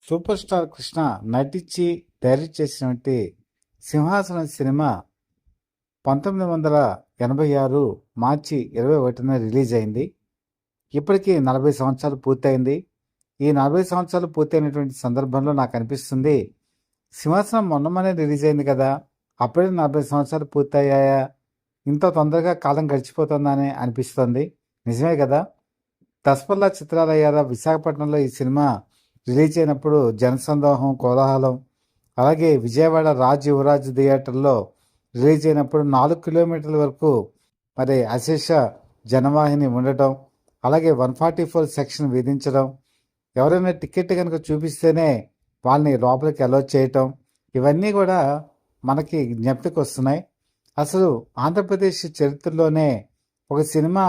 Super star Krishna నటించి direct చేసినటువంటి సింహాసనం సినిమా 1986 మార్చి 21న రిలీజ్ అయింది. ఇప్పటికీ 40 సంవత్సరాలు పూర్తయింది. ఈ 40 సంవత్సరాలు పూర్తయినటువంటి సందర్భంలో నాకు అనిపిస్తుంది, సింహాసనం మొన్నమనే రిలీజ్ అయింది కదా, అప్పుడే 40 సంవత్సరాలు పూర్తయ్యాయా, ఇంత తొందరగా కాలం గడిచిపోతుందని అనిపిస్తుంది. నిజమే కదా. దసపల్లా చిత్రాలయ్యారా విశాఖపట్నంలో ఈ సినిమా రిలీజ్ అయినప్పుడు జనసందోహం, కోలాహలం. అలాగే విజయవాడ రాజ్ యువరాజ్ థియేటర్లో రిలీజ్ అయినప్పుడు 4 కిలోమీటర్ల వరకు మరి అశేష జనవాహిని ఉండటం, అలాగే 144 సెక్షన్ విధించడం, ఎవరైనా టికెట్ కనుక చూపిస్తేనే వాళ్ళని లోపలికి అలౌ చేయటం, ఇవన్నీ కూడా మనకి జ్ఞప్తికి వస్తున్నాయి. అసలు ఆంధ్రప్రదేశ్ చరిత్రలోనే ఒక సినిమా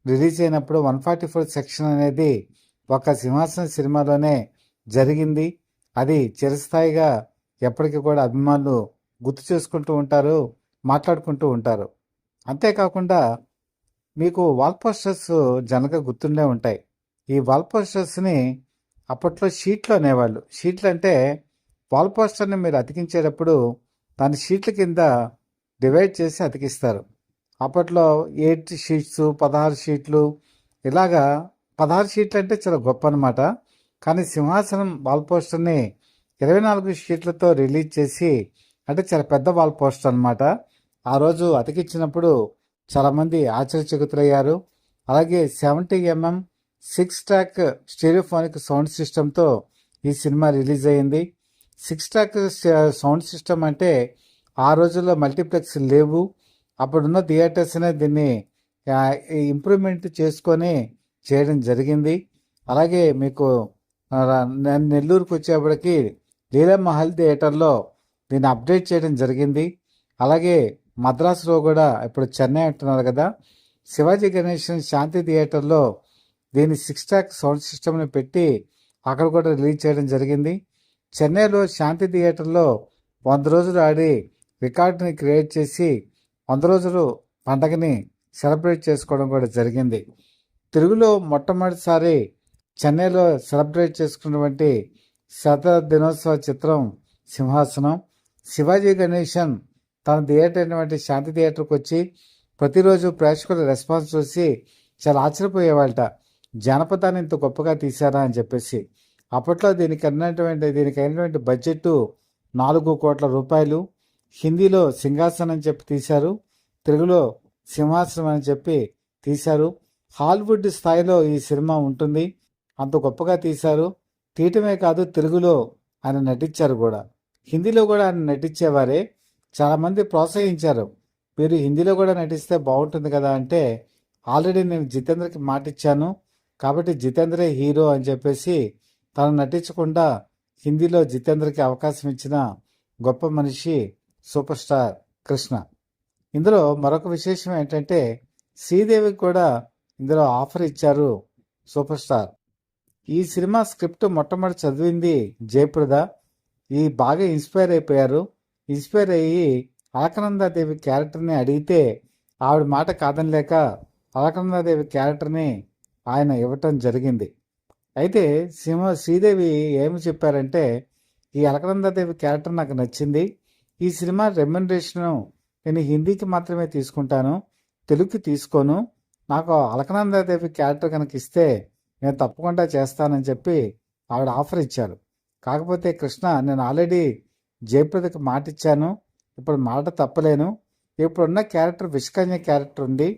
రిలీజ్ అయినప్పుడు 144 సెక్షన్ అనేది ఒక సింహాసన సినిమాలోనే జరిగింది. అది చిరస్థాయిగా ఎప్పటికీ కూడా అభిమానులు గుర్తు చేసుకుంటూ ఉంటారు, మాట్లాడుకుంటూ ఉంటారు. అంతేకాకుండా మీకు వాల్ పోస్టర్స్ జనరల్గా గుర్తుండే ఉంటాయి. ఈ వాల్ పోస్టర్స్ని అప్పట్లో షీట్లు అనేవాళ్ళు. షీట్లు అంటే వాల్ పోస్టర్ని మీరు అతికించేటప్పుడు దాని షీట్ల కింద డివైడ్ చేసి అతికిస్తారు. అప్పట్లో 8 షీట్స్, 16 షీట్లు, ఇలాగా 16 షీట్లు అంటే చాలా గొప్ప అనమాట. కానీ సింహాసనం వాల్ పోస్టర్ని 24 షీట్లతో రిలీజ్ చేసి, అంటే చాలా పెద్ద వాల్ పోస్టర్ అనమాట. ఆ రోజు అతికించినప్పుడు చాలామంది ఆశ్చర్యచకితులయ్యారు. అలాగే 70mm 6 ట్రాక్ స్టీరియోఫోనిక్ సౌండ్ సిస్టంతో ఈ సినిమా రిలీజ్ అయ్యింది. 6 ట్రాక్ సౌండ్ సిస్టమ్ అంటే ఆ రోజుల్లో మల్టీప్లెక్స్ లేవు. అప్పుడున్న థియేటర్స్నే దీన్ని ఇంప్రూవ్మెంట్ చేసుకొని చేయడం జరిగింది. అలాగే మీకు నెల్లూరుకు వచ్చేప్పటికి లీలామహల్ థియేటర్లో దీన్ని అప్డేట్ చేయడం జరిగింది. అలాగే మద్రాసులో కూడా, ఇప్పుడు చెన్నై అంటున్నారు కదా, శివాజీ గణేషన్ శాంతి థియేటర్లో దీన్ని 6 ట్రాక్ సౌండ్ సిస్టమ్ని పెట్టి అక్కడ కూడా రిలీజ్ చేయడం జరిగింది. చెన్నైలో శాంతి థియేటర్లో 100 రోజులు ఆడి రికార్డుని క్రియేట్ చేసి 100 రోజులు పండగని సెలబ్రేట్ చేసుకోవడం కూడా జరిగింది. తెలుగులో మొట్టమొదటిసారి చెన్నైలో సెలబ్రేట్ చేసుకున్నటువంటి శత దినోత్సవ చిత్రం సింహాసనం. శివాజీ గణేషన్ తన థియేటర్ అయినటువంటి శాంతి థియేటర్కి వచ్చి ప్రతిరోజు ప్రేక్షకుల రెస్పాన్స్ చూసి చాలా ఆశ్చర్యపోయేవాళ్ళట. జానపదాన్ని ఇంత గొప్పగా తీశారా అని చెప్పేసి. అప్పట్లో దీనికి అయినటువంటి బడ్జెట్ 4 కోట్ల రూపాయలు. హిందీలో సింహాసనం అని చెప్పి తీశారు, తెలుగులో సింహాసనం అని చెప్పి తీశారు. హాలీవుడ్ స్థాయిలో ఈ సినిమా ఉంటుంది, అంత గొప్పగా తీశారు. తీయటమే కాదు, తెలుగులో ఆయన నటించారు కూడా. హిందీలో కూడా ఆయన నటించేవారే. చాలామంది ప్రోత్సహించారు, మీరు హిందీలో కూడా నటిస్తే బాగుంటుంది కదా అంటే, ఆల్రెడీ నేను జితేంద్రకి మాట ఇచ్చాను కాబట్టి జితేంద్రే హీరో అని చెప్పేసి తను నటించకుండా హిందీలో జితేంద్రకి అవకాశం ఇచ్చిన గొప్ప మనిషి సూపర్ స్టార్ కృష్ణ. ఇందులో మరొక విశేషం ఏంటంటే, శ్రీదేవికి కూడా ఇందులో ఆఫర్ ఇచ్చారు సూపర్ స్టార్. ఈ సినిమా స్క్రిప్ట్ మొట్టమొదటి చదివింది జయప్రద. ఈ బాగా ఇన్స్పైర్ అయిపోయారు. ఇన్స్పైర్ అయ్యి అలకనందాదేవి క్యారెక్టర్ని అడిగితే ఆవిడ మాట కాదనిలేక అలకనందాదేవి క్యారెక్టర్ని ఆయన ఇవ్వటం జరిగింది. అయితే శ్రీదేవి ఏమి చెప్పారంటే, ఈ అలకనందాదేవి క్యారెక్టర్ నాకు నచ్చింది, ఈ సినిమా రెమ్యునరేషన్ నేను హిందీకి మాత్రమే తీసుకుంటాను, తెలుగుకి తీసుకోను, నాకు అలకనందాదేవి క్యారెక్టర్ కనుక ఇస్తే నేను తప్పకుండా చేస్తానని చెప్పి ఆవిడ ఆఫర్ ఇచ్చారు. కాకపోతే కృష్ణ, నేను ఆల్రెడీ జయప్రదకి మాట ఇచ్చాను, ఇప్పుడు మాట తప్పలేను, ఇప్పుడున్న క్యారెక్టర్ విష్కన్య క్యారెక్టర్ ఉంది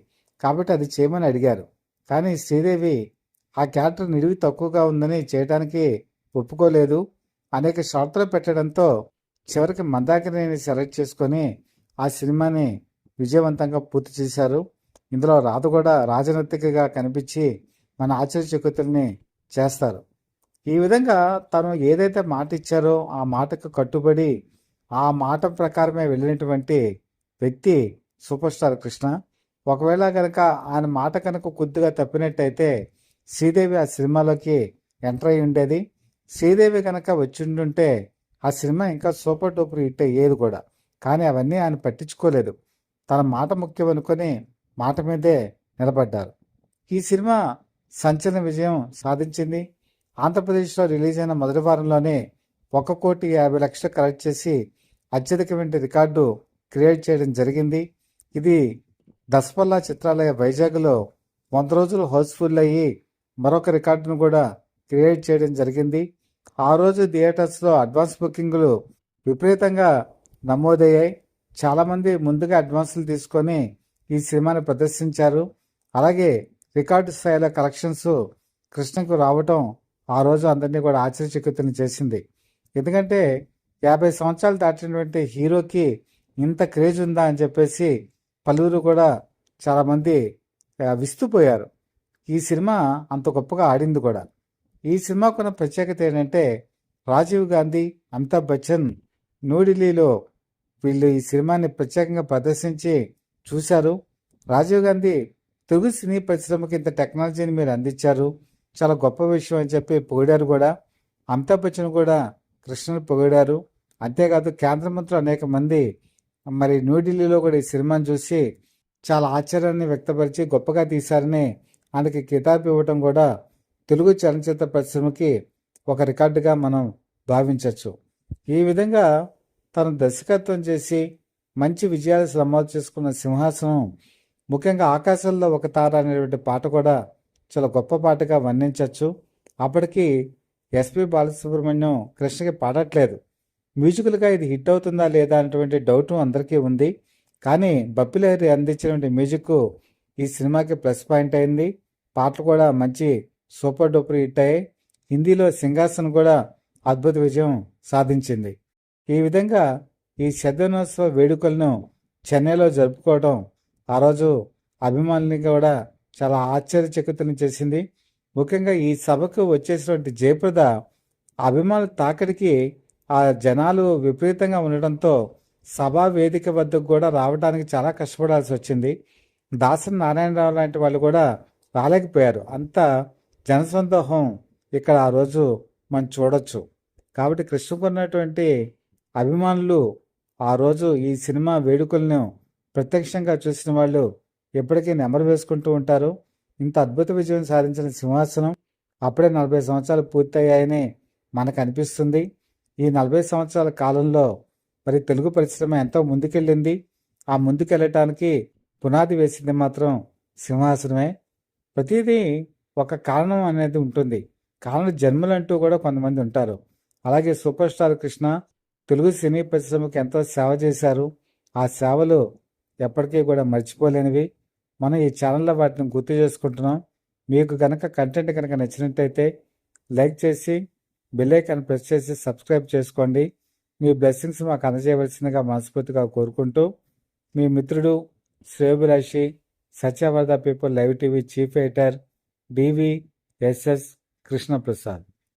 కాబట్టి అది చేయమని అడిగారు. కానీ శ్రీదేవి ఆ క్యారెక్టర్ నిడివి తక్కువగా ఉందని చేయడానికి ఒప్పుకోలేదు. అనేక షరతులు పెట్టడంతో చివరికి మందాకిని సెలెక్ట్ చేసుకొని ఆ సినిమాని విజయవంతంగా పూర్తి చేశారు. ఇందులో రాధ కూడా రాజనర్తికగా కనిపించి మన ఆశ్చర్యచకితుల్ని చేస్తారు. ఈ విధంగా తను ఏదైతే మాట ఇచ్చారో ఆ మాటకు కట్టుబడి ఆ మాట ప్రకారమే వెళ్ళినటువంటి వ్యక్తి సూపర్ స్టార్ కృష్ణ. ఒకవేళ కనుక ఆయన మాట కనుక కొద్దిగా తప్పినట్టయితే శ్రీదేవి ఆ సినిమాలోకి ఎంటర్ అయి ఉండేది. శ్రీదేవి కనుక వచ్చిండుంటే ఆ సినిమా ఇంకా సూపర్ డూపర్ హిట్ అయ్యేది కూడా. కానీ అవన్నీ ఆయన పట్టించుకోలేదు. తన మాట ముఖ్యం అనుకొని మాట మీదే నిలబడ్డారు. ఈ సినిమా సంచలన విజయం సాధించింది. ఆంధ్రప్రదేశ్లో రిలీజ్ అయిన మొదటి వారంలోనే 1,50,00,000 కలెక్ట్ చేసి అత్యధికమైన రికార్డు క్రియేట్ చేయడం జరిగింది. ఇది దసపల్లా చిత్రాలయ వైజాగ్లో 100 రోజులు హౌస్ఫుల్ అయ్యి మరొక రికార్డును కూడా క్రియేట్ చేయడం జరిగింది. ఆ రోజు థియేటర్స్లో అడ్వాన్స్ బుకింగ్లు విపరీతంగా నమోదయ్యాయి. చాలామంది ముందుగా అడ్వాన్సులు తీసుకొని ఈ సినిమాని ప్రదర్శించారు. అలాగే రికార్డు స్థాయిలో కలెక్షన్స్ కృష్ణకు రావటం ఆ రోజు అందరినీ కూడా ఆశ్చర్యచకితులను చేసింది. ఎందుకంటే 50 సంవత్సరాలు దాటినటువంటి హీరోకి ఇంత క్రేజ్ ఉందా అని చెప్పేసి పలువురు కూడా చాలామంది విస్తుపోయారు. ఈ సినిమా అంత గొప్పగా ఆడింది కూడా. ఈ సినిమాకున్న ప్రత్యేకత ఏంటంటే రాజీవ్ గాంధీ, అమితాబ్ బచ్చన్ న్యూఢిల్లీలో వీళ్ళు ఈ సినిమాని ప్రత్యేకంగా ప్రదర్శించి చూశారు. రాజీవ్ గాంధీ తెలుగు సినీ పరిశ్రమకి ఇంత టెక్నాలజీని మీరు అందించారు, చాలా గొప్ప విషయం అని చెప్పి పొగిడారు కూడా. అమితాబ్ బచ్చన్ కూడా కృష్ణను పొగిడారు. అంతేకాదు కేంద్ర మంత్రులు అనేక మంది మరి న్యూఢిల్లీలో కూడా ఈ సినిమాని చూసి చాలా ఆశ్చర్యాన్ని వ్యక్తపరిచి గొప్పగా తీశారని ఆయనకి కితాబు ఇవ్వటం కూడా తెలుగు చలనచిత్ర పరిశ్రమకి ఒక రికార్డుగా మనం భావించవచ్చు. ఈ విధంగా తను దర్శకత్వం చేసి మంచి విజయాలు నమోదు చేసుకున్న సింహాసనం, ముఖ్యంగా ఆకాశంలో ఒక తార అనేటువంటి పాట కూడా చాలా గొప్ప పాటగా వర్ణించవచ్చు. అప్పటికి ఎస్పి బాలసుబ్రహ్మణ్యం కృష్ణకి పాడట్లేదు. మ్యూజికల్గా ఇది హిట్ అవుతుందా లేదా అనేటువంటి డౌట్ అందరికీ ఉంది. కానీ బప్పిలహరి అందించినటువంటి మ్యూజిక్ ఈ సినిమాకి ప్లస్ పాయింట్ అయింది. పాటలు కూడా మంచి సూపర్ డూపర్ హిట్ అయ్యాయి. హిందీలో సింహాసనం కూడా అద్భుత విజయం సాధించింది. ఈ విధంగా ఈ శతదినోత్సవ వేడుకలను చెన్నైలో జరుపుకోవడం ఆ రోజు అభిమానుల్ని కూడా చాలా ఆశ్చర్యచకితులను చేసింది. ముఖ్యంగా ఈ సభకు వచ్చేసినటువంటి జయప్రద అభిమానుల తాకిడికి ఆ జనాలు విపరీతంగా ఉండడంతో సభా వేదిక వద్దకు కూడా రావడానికి చాలా కష్టపడాల్సి వచ్చింది. దాసరి నారాయణరావు లాంటి వాళ్ళు కూడా రాలేకపోయారు. అంత జనసందోహం ఇక్కడ ఆ రోజు మనం చూడొచ్చు. కాబట్టి కృష్ణకు ఉన్నటువంటి అభిమానులు ఆ రోజు ఈ సినిమా వేడుకలను ప్రత్యక్షంగా చూసిన వాళ్ళు ఎప్పటికీ నెమరు వేసుకుంటూ ఉంటారు. ఇంత అద్భుత విజయం సాధించిన సింహాసనం అప్పుడే 40 సంవత్సరాలు పూర్తయ్యాయని మనకు అనిపిస్తుంది. ఈ 40 సంవత్సరాల కాలంలో మరి తెలుగు పరిశ్రమ ఎంతో ముందుకెళ్ళింది. ఆ ముందుకెళ్ళటానికి పునాది వేసింది మాత్రం సింహాసనమే. ప్రతిదీ ఒక కారణం అనేది ఉంటుంది. కారణ జన్మలంటూ కూడా కొంతమంది ఉంటారు. అలాగే సూపర్ స్టార్ కృష్ణ తెలుగు సినీ పరిశ్రమకు ఎంతో సేవ చేశారు. ఆ సేవలు ఎప్పటికీ కూడా మర్చిపోలేనివి. మనం ఈ ఛానల్లో వాటిని గుర్తు చేసుకుంటున్నాం. మీకు కనుక కంటెంట్ కనుక నచ్చినట్టయితే లైక్ చేసి బెల్ ఐకాన్ ప్రెస్ చేసి సబ్స్క్రైబ్ చేసుకోండి. మీ బ్లెస్సింగ్స్ మాకు అందజేయవలసిందిగా మనస్ఫూర్తిగా కోరుకుంటూ మీ మిత్రుడు శ్రేయోభిలాషి Satyavardha people live TV chief editor DVSS Krishnaprasad.